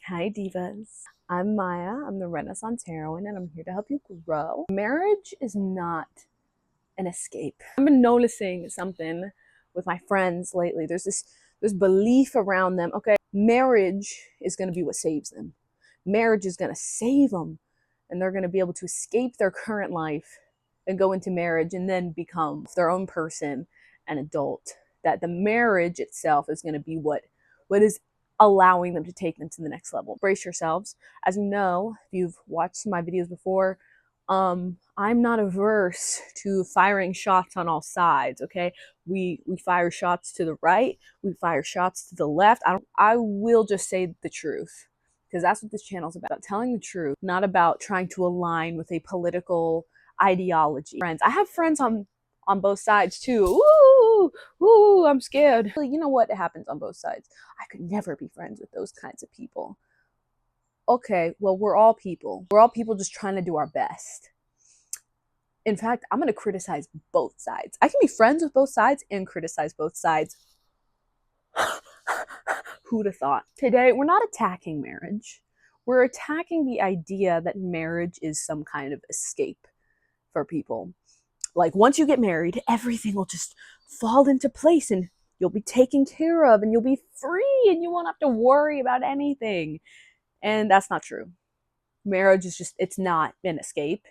Hi divas. I'm Maya. I'm the Renaissance heroine and I'm here to help you grow. Marriage is not an escape. I've been noticing something with my friends lately. There's belief around them. Okay, marriage is going to be what saves them. Marriage is going to save them and they're going to be able to escape their current life and go into marriage and then become their own person, an adult. That the marriage itself is going to be what is allowing them to take them to the next level. Brace yourselves. As you know, if you've watched my videos before, I'm not averse to firing shots on all sides, okay? We fire shots to the right, we fire shots to the left. I will just say the truth, because that's what this channel is about, telling the truth, not about trying to align with a political ideology. Friends, I have friends on both sides too. Ooh, I'm scared. You know what? It happens on both sides. I could never be friends with those kinds of people. Okay, well, we're all people. We're all people just trying to do our best. In fact, I'm going to criticize both sides. I can be friends with both sides and criticize both sides. Who'd have thought? Today, we're not attacking marriage. We're attacking the idea that marriage is some kind of escape for people. Like, once you get married, everything will just fall into place and you'll be taken care of and you'll be free and you won't have to worry about anything. And that's not true. Marriage is just, it's not an escape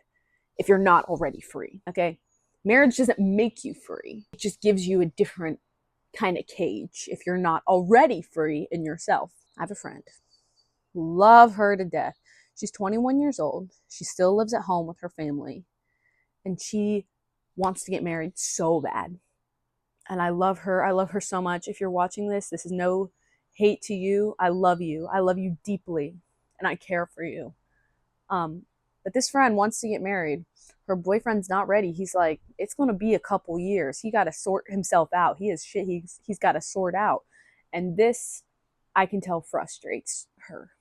if you're not already free, okay? Marriage doesn't make you free. It just gives you a different kind of cage if you're not already free in yourself. I have a friend. Love her to death. She's 21 years old. She still lives at home with her family. And she wants to get married so bad. And I love her. I love her so much. If you're watching this, this is no hate to you. I love you. I love you deeply. And I care for you. But this friend wants to get married. Her boyfriend's not ready. He's like, it's going to be a couple years. He got to sort himself out. He is shit. He's got to sort out. And this, I can tell, frustrates her.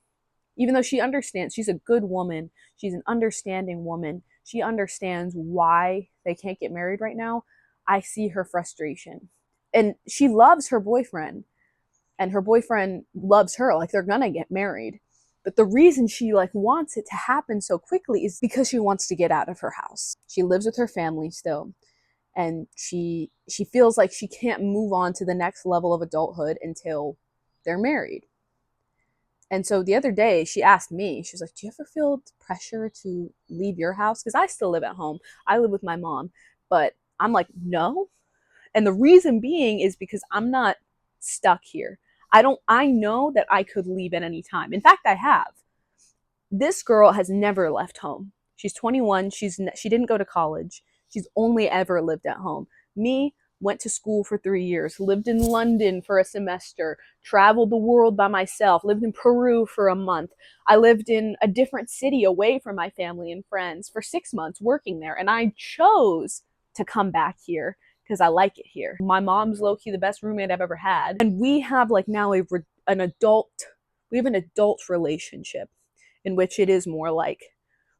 Even though she understands, she's a good woman. She's an understanding woman. She understands why they can't get married right now. I see her frustration. And she loves her boyfriend. And her boyfriend loves her. Like, they're going to get married. But the reason she wants it to happen so quickly is because she wants to get out of her house. She lives with her family still. And she feels like she can't move on to the next level of adulthood until they're married. And so the other day she asked me, she was like, do you ever feel pressure to leave your house? Because I still live at home. I live with my mom. But I'm like, no. And the reason being is because I'm not stuck here. I know that I could leave at any time. In fact, I have. This girl has never left home. She's 21. She didn't go to college. She's only ever lived at home. Me, went to school for 3 years, lived in London for a semester, traveled the world by myself, lived in Peru for a month. I lived in a different city away from my family and friends for 6 months working there. And I chose to come back here because I like it here. My mom's low-key the best roommate I've ever had. And we have now an adult relationship in which it is more like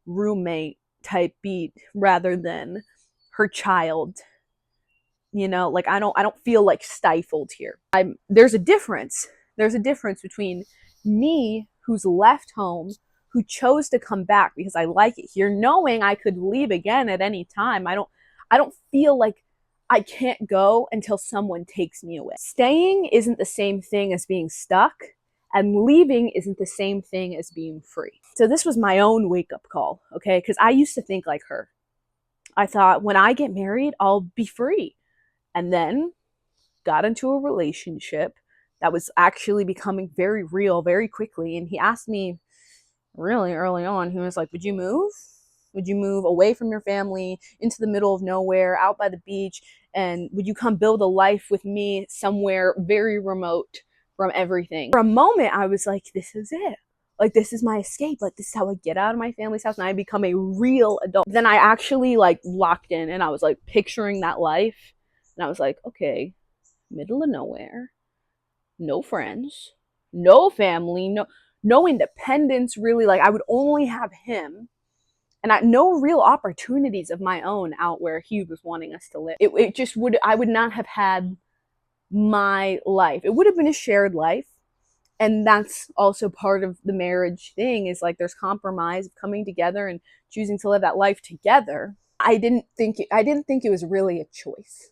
roommate type beat rather than her child. You know, I don't feel stifled here. There's a difference. There's a difference between me, who's left home, who chose to come back because I like it here, knowing I could leave again at any time. I don't feel like I can't go until someone takes me away. Staying isn't the same thing as being stuck, and leaving isn't the same thing as being free. So this was my own wake-up call, okay? Because I used to think like her. I thought, when I get married, I'll be free. And then got into a relationship that was actually becoming very real very quickly. And he asked me really early on, he was like, would you move? Would you move away from your family into the middle of nowhere, out by the beach? And would you come build a life with me somewhere very remote from everything? For a moment, I was like, this is it. This is my escape. This is how I get out of my family's house and I become a real adult. Then I actually locked in and I was picturing that life. And I was like, okay, middle of nowhere, no friends, no family, no independence, really. I would only have him, and no real opportunities of my own out where he was wanting us to live. I would not have had my life. It would have been a shared life, And that's also part of the marriage thing, is like there's compromise of coming together and choosing to live that life together. I didn't think it was really a choice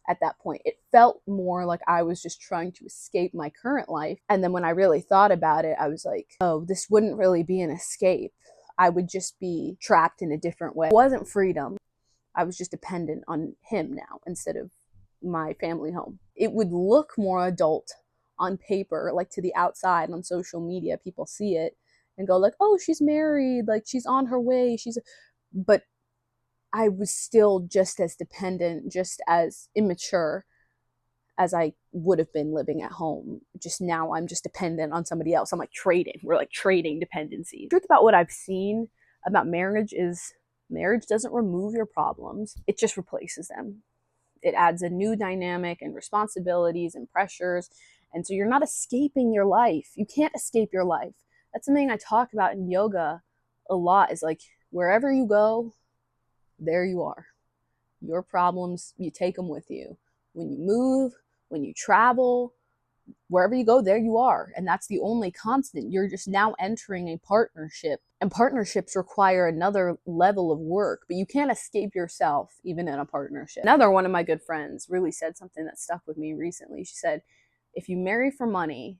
at that point. It felt more like I was just trying to escape my current life. And then when I really thought about it, I was like, oh, this wouldn't really be an escape. I would just be trapped in a different way. It wasn't freedom. I was just dependent on him now instead of my family home. It would look more adult on paper, like to the outside on social media. People see it and go like, oh, she's married, like she's on her way, but I was still just as dependent, just as immature as I would have been living at home. Just now I'm just dependent on somebody else. I'm like trading. We're like trading dependency. The truth about what I've seen about marriage is marriage doesn't remove your problems. It just replaces them. It adds a new dynamic and responsibilities and pressures. And so you're not escaping your life. You can't escape your life. That's something I talk about in yoga a lot, is like wherever you go, there you are. Your problems, you take them with you. When you move, when you travel, wherever you go, there you are. And that's the only constant. You're just now entering a partnership. And partnerships require another level of work, but you can't escape yourself even in a partnership. Another one of my good friends really said something that stuck with me recently. She said, if you marry for money,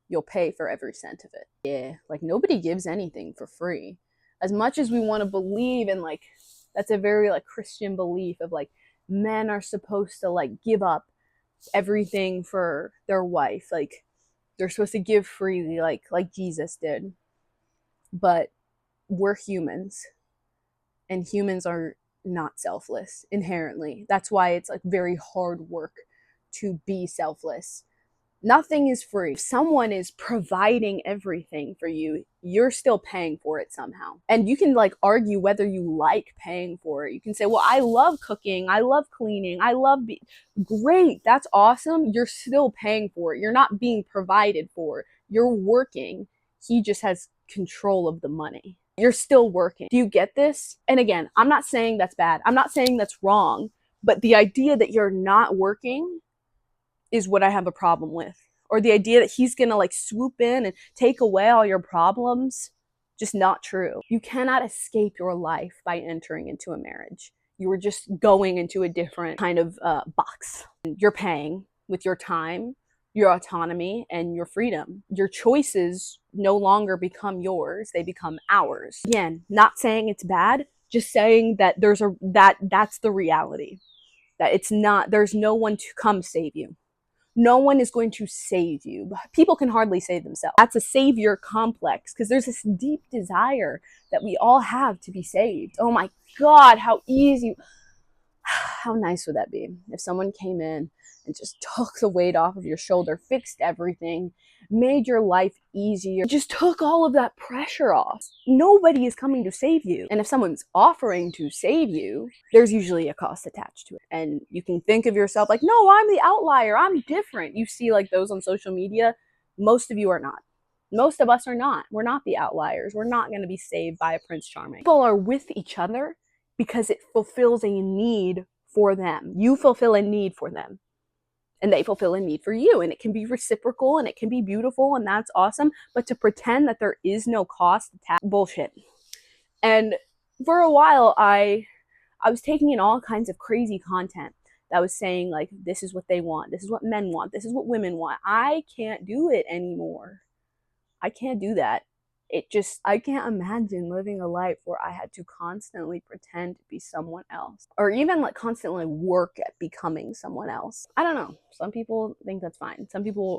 you'll pay for every cent of it. Yeah, like nobody gives anything for free. As much as we want to believe in, like, that's a very like Christian belief of like men are supposed to like give up everything for their wife, like they're supposed to give freely, like Jesus did. But we're humans, and humans are not selfless inherently. That's why it's like very hard work to be selfless. Nothing is free. If someone is providing everything for you, you're still paying for it somehow. And you can like argue whether you like paying for it. You can say, well, I love cooking, I love cleaning, great, that's awesome. You're still paying for it. You're not being provided for. You're working. He just has control of the money. You're still working. Do you get this? And again, I'm not saying that's bad. I'm not saying that's wrong. But the idea that you're not working is what I have a problem with. Or the idea that he's gonna like swoop in and take away all your problems, just not true. You cannot escape your life by entering into a marriage. You are just going into a different kind of box. You're paying with your time, your autonomy, and your freedom. Your choices no longer become yours, they become ours. Again, not saying it's bad, just saying that that's the reality. That it's not, there's no one to come save you. No one is going to save you. People can hardly save themselves. That's a savior complex, because there's this deep desire that we all have to be saved. Oh my God, how easy, how nice would that be if someone came in and just took the weight off of your shoulder, fixed everything, made your life easier, just took all of that pressure off. Nobody is coming to save you. And if someone's offering to save you, there's usually a cost attached to it. And you can think of yourself like, no, I'm the outlier, I'm different. You see like those on social media. Most of you are not. Most of us are not. We're not the outliers. We're not going to be saved by a Prince Charming. People are with each other because it fulfills a need for them. You fulfill a need for them, and they fulfill a need for you. And it can be reciprocal, and it can be beautiful, and that's awesome. But to pretend that there is no cost attached, bullshit. And for a while, I was taking in all kinds of crazy content that was saying like, this is what they want, this is what men want, this is what women want. I can't do it anymore. I can't do that. I can't imagine living a life where I had to constantly pretend to be someone else, or even like constantly work at becoming someone else. I don't know. Some people think that's fine.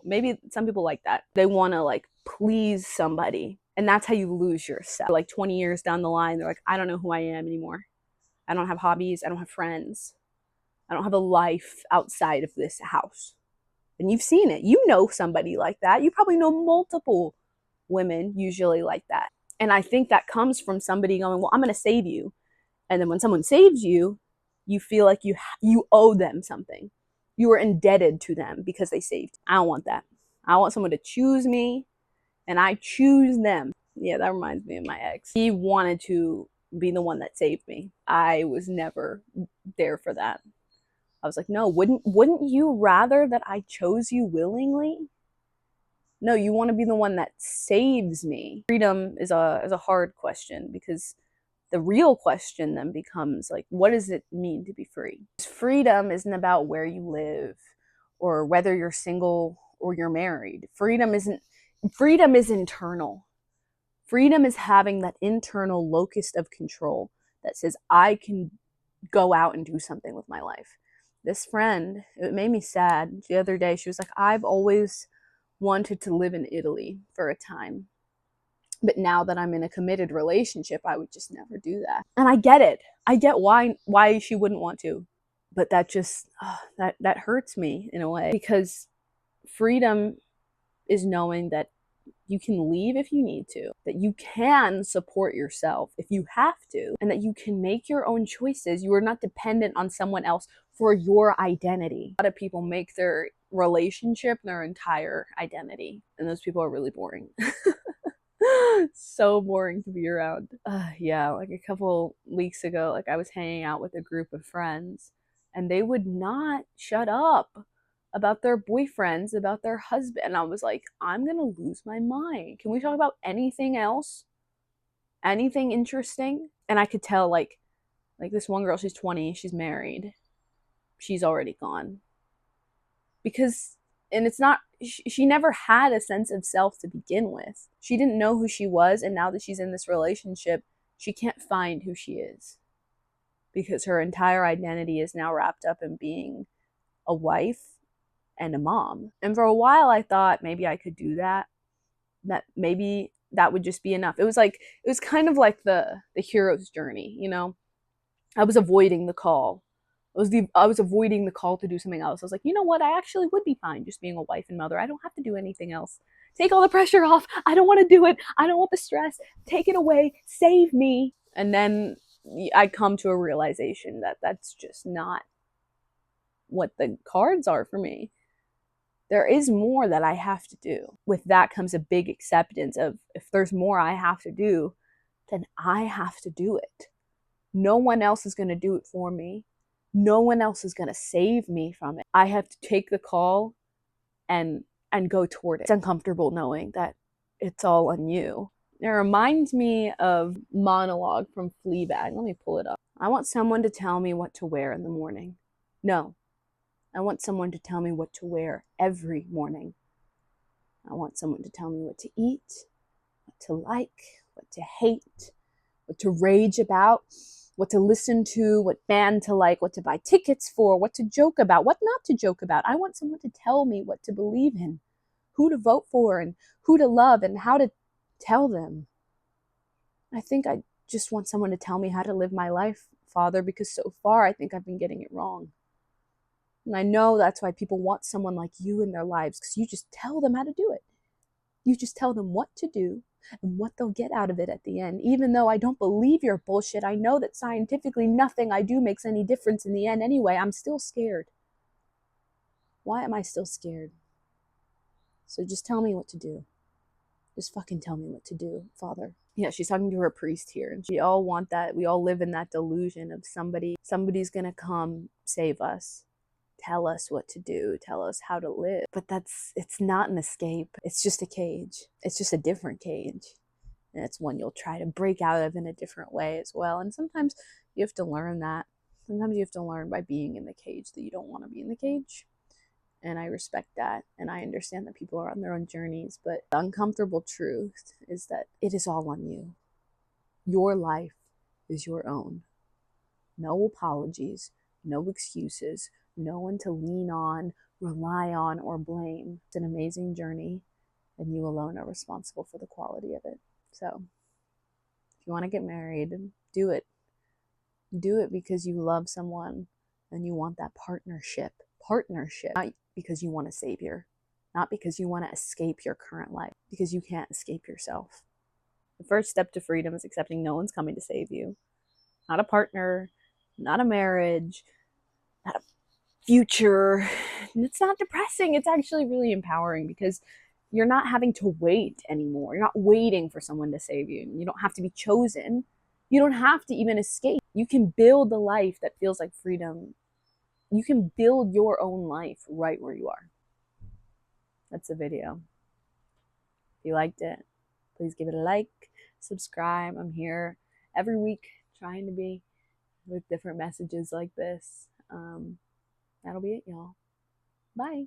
Maybe some people like that. They want to like please somebody, and that's how you lose yourself. Like 20 years down the line, they're like, I don't know who I am anymore. I don't have hobbies. I don't have friends. I don't have a life outside of this house. And you've seen it. You know somebody like that. You probably know multiple women usually like that. And I think that comes from somebody going, well, I'm going to save you. And then when someone saves you, you feel like you owe them something. You are indebted to them because they saved you. I don't want that. I want someone to choose me, and I choose them. Yeah, that reminds me of my ex. He wanted to be the one that saved me. I was never there for that. I was like, no, wouldn't you rather that I chose you willingly? No, you want to be the one that saves me. Freedom is a hard question, because the real question then becomes like, what does it mean to be free? Freedom isn't about where you live or whether you're single or you're married. Freedom is internal. Freedom is having that internal locust of control that says, I can go out and do something with my life. This friend, it made me sad. The other day, she was like, I've always wanted to live in Italy for a time, but now that I'm in a committed relationship, I would just never do that. And I get it. I get why she wouldn't want to, but that just that hurts me in a way, because freedom is knowing that you can leave if you need to, that you can support yourself if you have to, and that you can make your own choices. You are not dependent on someone else for your identity. A lot of people make their relationship their entire identity, and those people are really boring. So boring to be around. Yeah, like a couple weeks ago, like I was hanging out with a group of friends, and they would not shut up about their boyfriends, about their husband. And I was like, I'm gonna lose my mind. Can we talk about anything else? Anything interesting? And I could tell, like this one girl, she's 20, she's married. She's already gone. Because, and it's not, she never had a sense of self to begin with. She didn't know who she was, and now that she's in this relationship, she can't find who she is. Because her entire identity is now wrapped up in being a wife and a mom. And for a while I thought maybe I could do that. That maybe that would just be enough. It was kind of like the hero's journey, you know? I was avoiding the call. I was avoiding the call to do something else. I was like, you know what? I actually would be fine just being a wife and mother. I don't have to do anything else. Take all the pressure off. I don't want to do it. I don't want the stress. Take it away. Save me. And then I come to a realization that that's just not what the cards are for me. There is more that I have to do. With that comes a big acceptance of, if there's more I have to do, then I have to do it. No one else is going to do it for me. No one else is going to save me from it. I have to take the call and go toward it. It's uncomfortable knowing that it's all on you. It reminds me of monologue from Fleabag. Let me pull it up. I want someone to tell me what to wear in the morning. No. I want someone to tell me what to wear every morning. I want someone to tell me what to eat, what to like, what to hate, what to rage about, what to listen to, what band to like, what to buy tickets for, what to joke about, what not to joke about. I want someone to tell me what to believe in, who to vote for, and who to love, and how to tell them. I think I just want someone to tell me how to live my life, Father, because so far I think I've been getting it wrong. And I know that's why people want someone like you in their lives, because you just tell them how to do it. You just tell them what to do and what they'll get out of it at the end. Even though I don't believe your bullshit, I know that scientifically nothing I do makes any difference in the end anyway. I'm still scared. Why am I still scared? So just tell me what to do. Just fucking tell me what to do, Father. Yeah, she's talking to her priest here. And we all want that. We all live in that delusion of somebody's gonna come save us. Tell us what to do, tell us how to live. But it's not an escape. It's just a cage. It's just a different cage. And it's one you'll try to break out of in a different way as well. And sometimes you have to learn that. Sometimes you have to learn by being in the cage that you don't want to be in the cage. And I respect that. And I understand that people are on their own journeys. But the uncomfortable truth is that it is all on you. Your life is your own. No apologies, no excuses, no one to lean on, rely on, or blame. It's an amazing journey, and you alone are responsible for the quality of it. So, if you want to get married, do it. Do it because you love someone and you want that partnership. Not because you want a savior, not because you want to escape your current life, because you can't escape yourself. The first step to freedom is accepting no one's coming to save you. Not a partner, not a marriage, not a future. And it's not depressing. It's actually really empowering, because you're not having to wait anymore. You're not waiting for someone to save you. You don't have to be chosen. You don't have to even escape. You can build the life that feels like freedom. You can build your own life right where you are. That's the video. If you liked it, please give it a like, subscribe. I'm here every week trying to be with different messages like this. That'll be it, y'all. Bye.